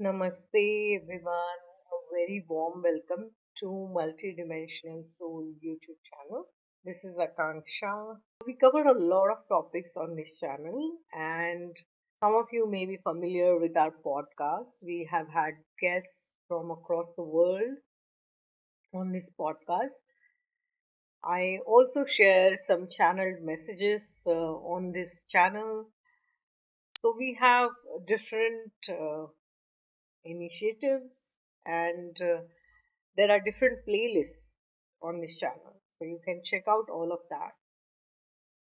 Namaste, everyone. A very warm welcome to Multidimensional Soul YouTube channel. This is Akanksshaa. We covered a lot of topics on this channel, and some of you may be familiar with our podcast. We have had guests from across the world on this podcast. I also share some channeled messages on this channel. So we have different initiatives and there are different playlists on this channel, so you can check out all of that.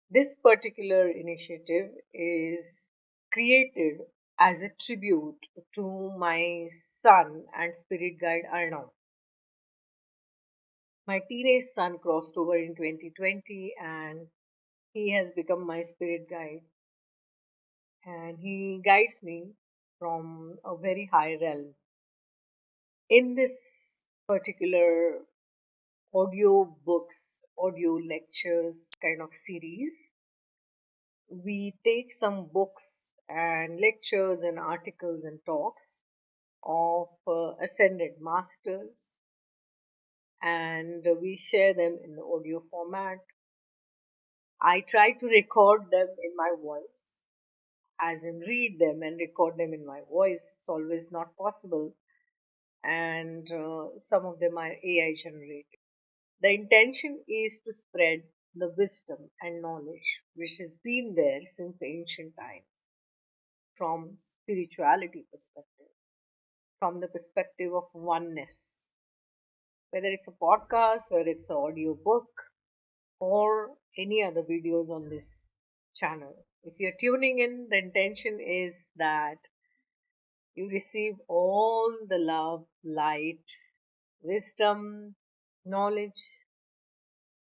This particular initiative is created as a tribute to my son and spirit guide Arnav. My teenage son crossed over in 2020 and he has become my spirit guide, and he guides me from a very high realm. In this particular audio books, audio lectures kind of series, we take some books and lectures and articles and talks of ascended masters, and we share them in the audio format. I try to record them in my voice, as in read them and record them in my voice. It's always not possible, and some of them are AI generated. The intention is to spread the wisdom and knowledge which has been there since ancient times from spirituality perspective, from the perspective of oneness. Whether it's a podcast, whether it's an audio book, or any other videos on this channel. If you're tuning in, the intention is that you receive all the love, light, wisdom, knowledge,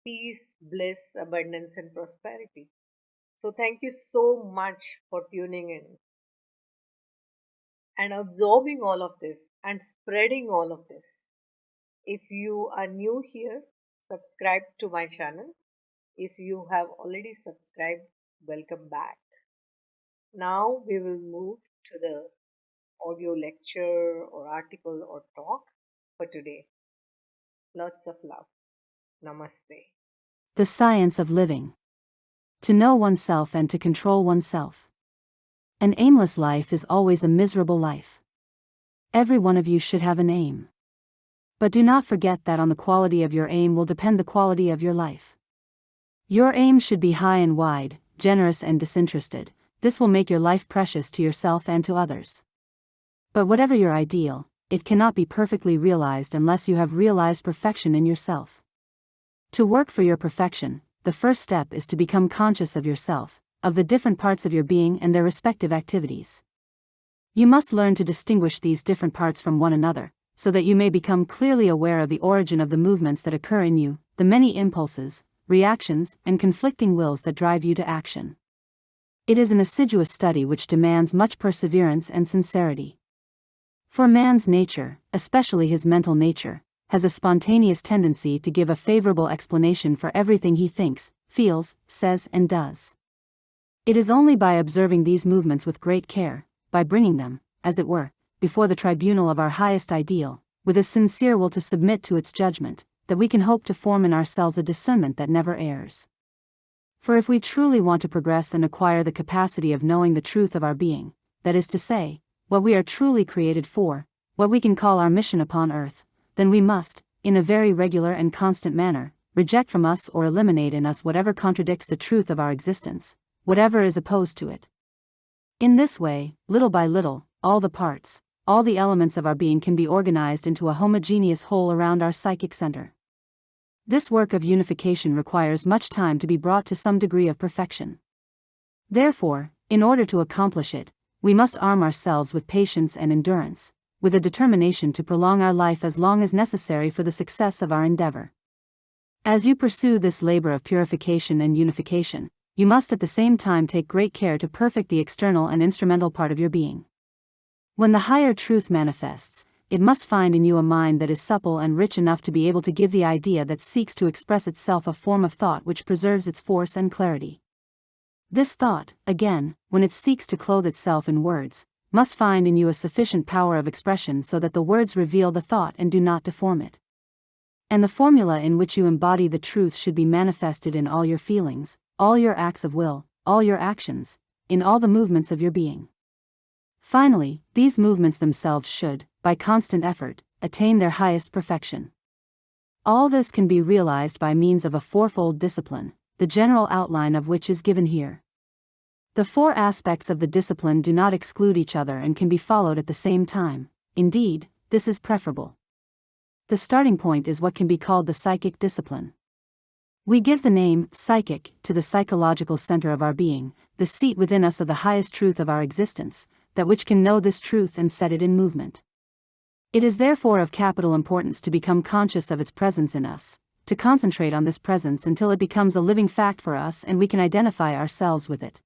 peace, bliss, abundance, and prosperity. So, thank you so much for tuning in and absorbing all of this and spreading all of this. If you are new here, subscribe to my channel. If you have already subscribed, welcome back. Now, we will move to the audio lecture or article or talk for today. Lots of love. Namaste. The science of living. To know oneself and to control oneself. An aimless life is always a miserable life. Every one of you should have an aim. But do not forget that on the quality of your aim will depend the quality of your life. Your aim should be high and wide, generous and disinterested. This will make your life precious to yourself and to others. But whatever your ideal, it cannot be perfectly realized unless you have realized perfection in yourself. To work for your perfection, the first step is to become conscious of yourself, of the different parts of your being and their respective activities. You must learn to distinguish these different parts from one another, so that you may become clearly aware of the origin of the movements that occur in you, the many impulses, reactions, and conflicting wills that drive you to action. It is an assiduous study which demands much perseverance and sincerity. For man's nature, especially his mental nature, has a spontaneous tendency to give a favorable explanation for everything he thinks, feels, says, and does. It is only by observing these movements with great care, by bringing them, as it were, before the tribunal of our highest ideal, with a sincere will to submit to its judgment, that we can hope to form in ourselves a discernment that never errs. For if we truly want to progress and acquire the capacity of knowing the truth of our being, that is to say, what we are truly created for, what we can call our mission upon earth, then we must, in a very regular and constant manner, reject from us or eliminate in us whatever contradicts the truth of our existence, whatever is opposed to it. In this way, little by little, all the parts, all the elements of our being can be organized into a homogeneous whole around our psychic center. This work of unification requires much time to be brought to some degree of perfection. Therefore, in order to accomplish it, we must arm ourselves with patience and endurance, with a determination to prolong our life as long as necessary for the success of our endeavor. As you pursue this labor of purification and unification, you must at the same time take great care to perfect the external and instrumental part of your being. When the higher truth manifests, it must find in you a mind that is supple and rich enough to be able to give the idea that seeks to express itself a form of thought which preserves its force and clarity. This thought, again, when it seeks to clothe itself in words, must find in you a sufficient power of expression so that the words reveal the thought and do not deform it. And the formula in which you embody the truth should be manifested in all your feelings, all your acts of will, all your actions, in all the movements of your being. Finally, these movements themselves should, by constant effort, attain their highest perfection. All this can be realized by means of a fourfold discipline, the general outline of which is given here. The four aspects of the discipline do not exclude each other and can be followed at the same time. Indeed, this is preferable. The starting point is what can be called the psychic discipline. We give the name psychic to the psychological center of our being, the seat within us of the highest truth of our existence, that which can know this truth and set it in movement. It is therefore of capital importance to become conscious of its presence in us, to concentrate on this presence until it becomes a living fact for us and we can identify ourselves with it.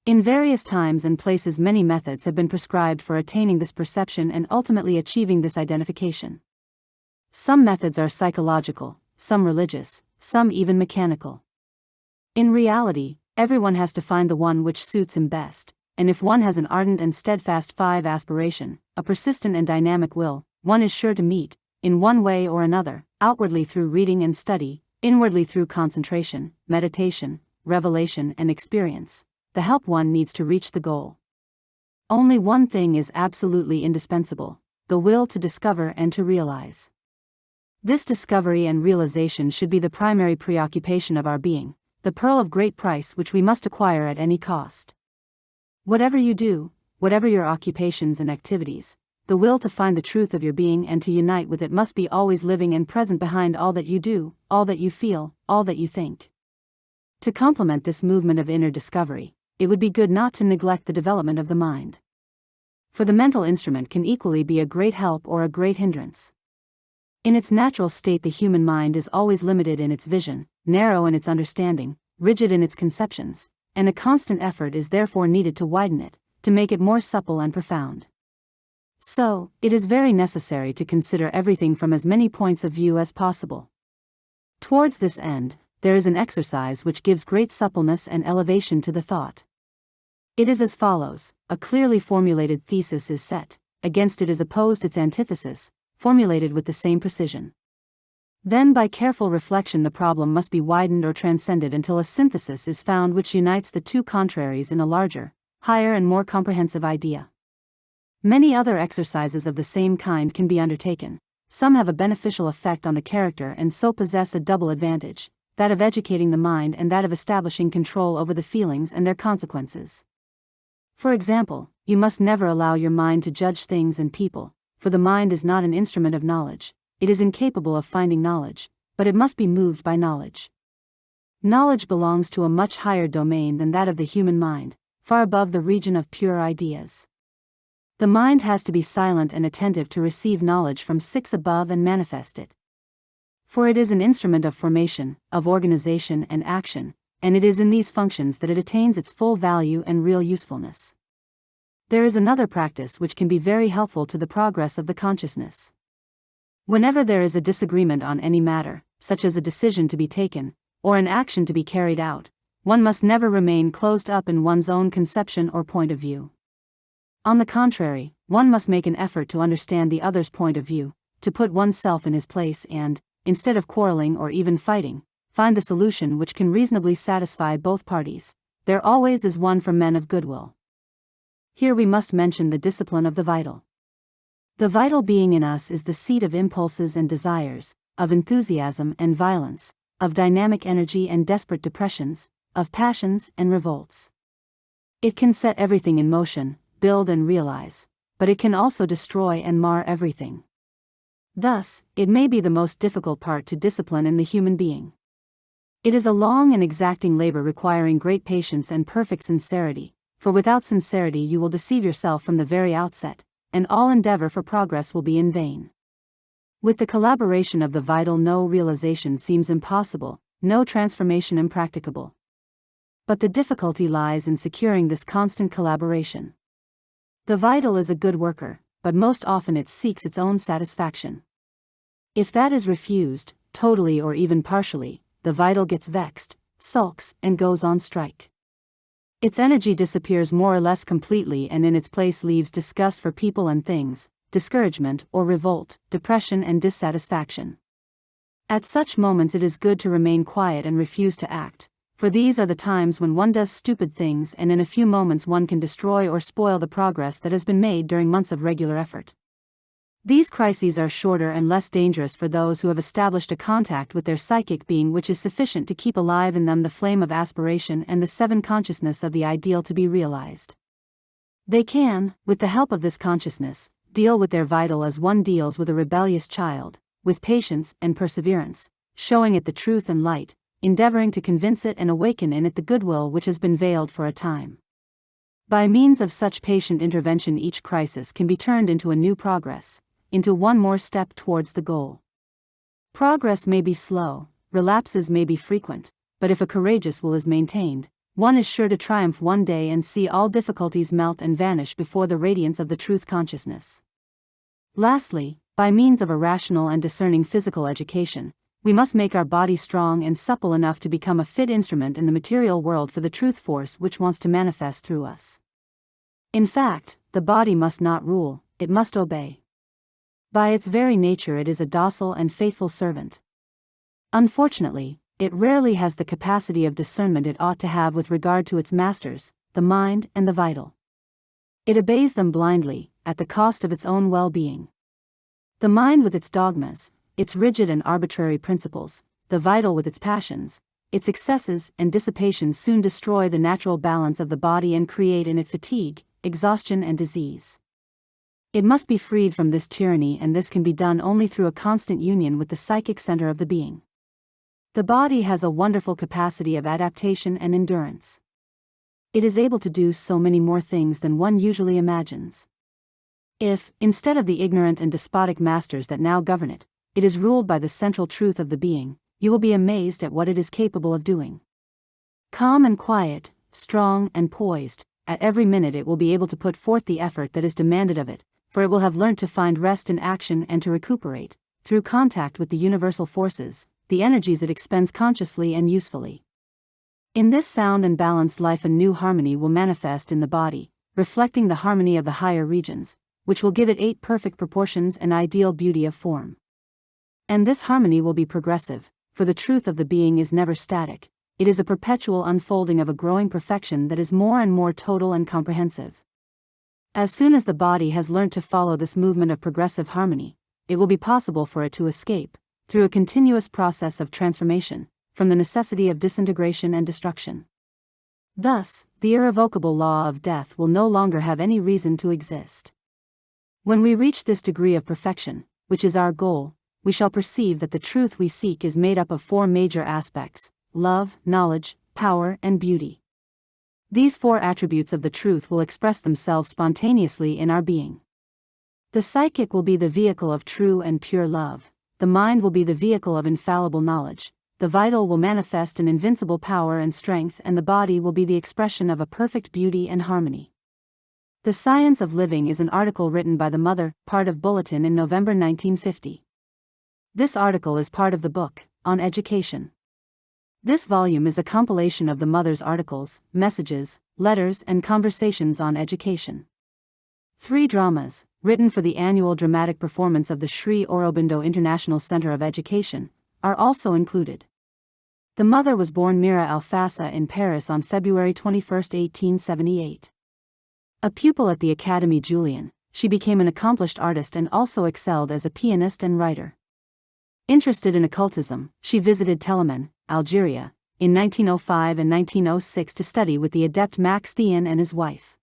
In various times and places many methods have been prescribed for attaining this perception and ultimately achieving this identification. Some methods are psychological, some religious, some even mechanical. In reality, everyone has to find the one which suits him best, and if one has an ardent and steadfast five aspiration, a persistent and dynamic will, one is sure to meet, in one way or another, outwardly through reading and study, inwardly through concentration, meditation, revelation and experience, the help one needs to reach the goal. Only one thing is absolutely indispensable: the will to discover and to realize. This discovery and realization should be the primary preoccupation of our being, the pearl of great price which we must acquire at any cost. Whatever you do, whatever your occupations and activities, the will to find the truth of your being and to unite with it must be always living and present behind all that you do, all that you feel, all that you think. To complement this movement of inner discovery, it would be good not to neglect the development of the mind. For the mental instrument can equally be a great help or a great hindrance. In its natural state, the human mind is always limited in its vision, narrow in its understanding, rigid in its conceptions, and a constant effort is therefore needed to widen it, to make it more supple and profound. So, it is very necessary to consider everything from as many points of view as possible. Towards this end, there is an exercise which gives great suppleness and elevation to the thought. It is as follows: a clearly formulated thesis is set, against it is opposed its antithesis, formulated with the same precision. Then by careful reflection the problem must be widened or transcended until a synthesis is found which unites the two contraries in a larger, higher and more comprehensive idea. Many other exercises of the same kind can be undertaken. Some have a beneficial effect on the character and so possess a double advantage, that of educating the mind and that of establishing control over the feelings and their consequences. For example, you must never allow your mind to judge things and people, for the mind is not an instrument of knowledge. It is incapable of finding knowledge, but it must be moved by knowledge. Knowledge belongs to a much higher domain than that of the human mind, far above the region of pure ideas. The mind has to be silent and attentive to receive knowledge from six above and manifest it. For it is an instrument of formation, of organization and action, and it is in these functions that it attains its full value and real usefulness. There is another practice which can be very helpful to the progress of the consciousness. Whenever there is a disagreement on any matter, such as a decision to be taken, or an action to be carried out, one must never remain closed up in one's own conception or point of view. On the contrary, one must make an effort to understand the other's point of view, to put oneself in his place and, instead of quarreling or even fighting, find the solution which can reasonably satisfy both parties. There always is one for men of goodwill. Here we must mention the discipline of the vital. The vital being in us is the seat of impulses and desires, of enthusiasm and violence, of dynamic energy and desperate depressions, of passions and revolts. It can set everything in motion, build and realize, but it can also destroy and mar everything. Thus, it may be the most difficult part to discipline in the human being. It is a long and exacting labor requiring great patience and perfect sincerity, for without sincerity you will deceive yourself from the very outset, and all endeavor for progress will be in vain. With the collaboration of the vital, no realization seems impossible, no transformation impracticable. But the difficulty lies in securing this constant collaboration. The vital is a good worker, but most often it seeks its own satisfaction. If that is refused, totally or even partially, the vital gets vexed, sulks, and goes on strike. Its energy disappears more or less completely and in its place leaves disgust for people and things, discouragement or revolt, depression and dissatisfaction. At such moments it is good to remain quiet and refuse to act, for these are the times when one does stupid things and in a few moments one can destroy or spoil the progress that has been made during months of regular effort. These crises are shorter and less dangerous for those who have established a contact with their psychic being which is sufficient to keep alive in them the flame of aspiration and the seven consciousness of the ideal to be realized. They can, with the help of this consciousness, deal with their vital as one deals with a rebellious child, with patience and perseverance, showing it the truth and light, endeavoring to convince it and awaken in it the goodwill which has been veiled for a time. By means of such patient intervention each crisis can be turned into a new progress, into one more step towards the goal. Progress may be slow, relapses may be frequent, but if a courageous will is maintained, one is sure to triumph one day and see all difficulties melt and vanish before the radiance of the truth consciousness. Lastly, by means of a rational and discerning physical education, we must make our body strong and supple enough to become a fit instrument in the material world for the truth force which wants to manifest through us. In fact, the body must not rule, it must obey. By its very nature it is a docile and faithful servant. Unfortunately, it rarely has the capacity of discernment it ought to have with regard to its masters, the mind and the vital. It obeys them blindly, at the cost of its own well-being. The mind with its dogmas, its rigid and arbitrary principles, the vital with its passions, its excesses and dissipations soon destroy the natural balance of the body and create in it fatigue, exhaustion and disease. It must be freed from this tyranny, and this can be done only through a constant union with the psychic center of the being. The body has a wonderful capacity of adaptation and endurance. It is able to do so many more things than one usually imagines. If, instead of the ignorant and despotic masters that now govern it, it is ruled by the central truth of the being, you will be amazed at what it is capable of doing. Calm and quiet, strong and poised, at every minute it will be able to put forth the effort that is demanded of it, for it will have learnt to find rest in action and to recuperate, through contact with the universal forces, the energies it expends consciously and usefully. In this sound and balanced life a new harmony will manifest in the body, reflecting the harmony of the higher regions, which will give it 8 perfect proportions and ideal beauty of form. And this harmony will be progressive, for the truth of the being is never static, it is a perpetual unfolding of a growing perfection that is more and more total and comprehensive. As soon as the body has learnt to follow this movement of progressive harmony, it will be possible for it to escape, through a continuous process of transformation, from the necessity of disintegration and destruction. Thus, the irrevocable law of death will no longer have any reason to exist. When we reach this degree of perfection, which is our goal, we shall perceive that the truth we seek is made up of 4 major aspects: love, knowledge, power, and beauty. These 4 attributes of the truth will express themselves spontaneously in our being. The psychic will be the vehicle of true and pure love, the mind will be the vehicle of infallible knowledge, the vital will manifest an invincible power and strength, and the body will be the expression of a perfect beauty and harmony. The Science of Living is an article written by the Mother, part of Bulletin in November 1950. This article is part of the book, On Education. This volume is a compilation of the Mother's articles, messages, letters and conversations on education. 3 dramas, written for the annual dramatic performance of the Sri Aurobindo International Center of Education, are also included. The Mother was born Mira Alfassa in Paris on February 21, 1878. A pupil at the Académie Julian, she became an accomplished artist and also excelled as a pianist and writer. Interested in occultism, she visited Telemen, Algeria, in 1905 and 1906 to study with the adept Max Thean and his wife.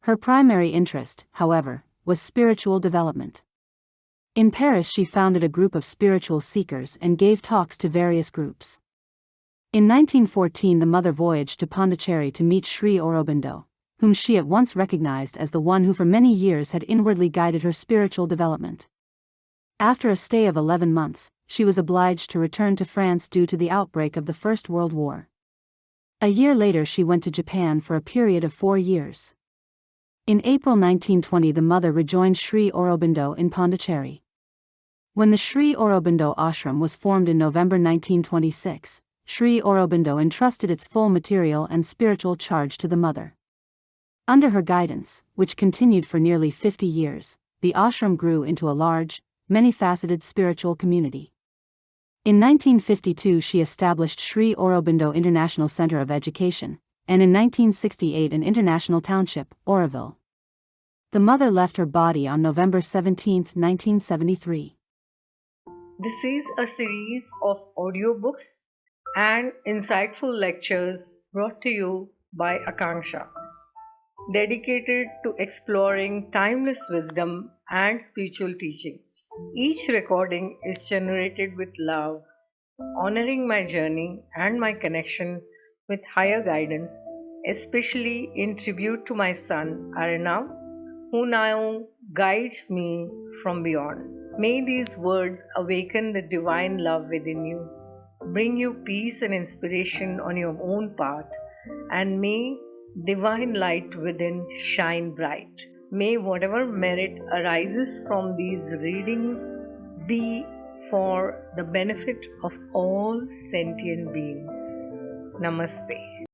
Her primary interest, however, was spiritual development. In Paris she founded a group of spiritual seekers and gave talks to various groups. In 1914 the Mother voyaged to Pondicherry to meet Sri Aurobindo, whom she at once recognized as the one who for many years had inwardly guided her spiritual development. After a stay of 11 months, she was obliged to return to France due to the outbreak of the First World War. A year later she went to Japan for a period of 4 years. In April 1920 the Mother rejoined Sri Aurobindo in Pondicherry. When the Sri Aurobindo ashram was formed in November 1926, Sri Aurobindo entrusted its full material and spiritual charge to the mother. Under her guidance, which continued for nearly 50 years, the ashram grew into a large, many-faceted spiritual community. In 1952 she established Sri Aurobindo International Center of Education, and in 1968 an international township, Auroville. The mother left her body on November 17, 1973. This is a series of audiobooks and insightful lectures brought to you by Akanksshaa, dedicated to exploring timeless wisdom and spiritual teachings. Each recording is generated with love, honoring my journey and my connection with higher guidance, especially in tribute to my son Arnav, who now guides me from beyond. May these words awaken the divine love within you, bring you peace and inspiration on your own path, and may divine light within shine bright. May whatever merit arises from these readings be for the benefit of all sentient beings. Namaste.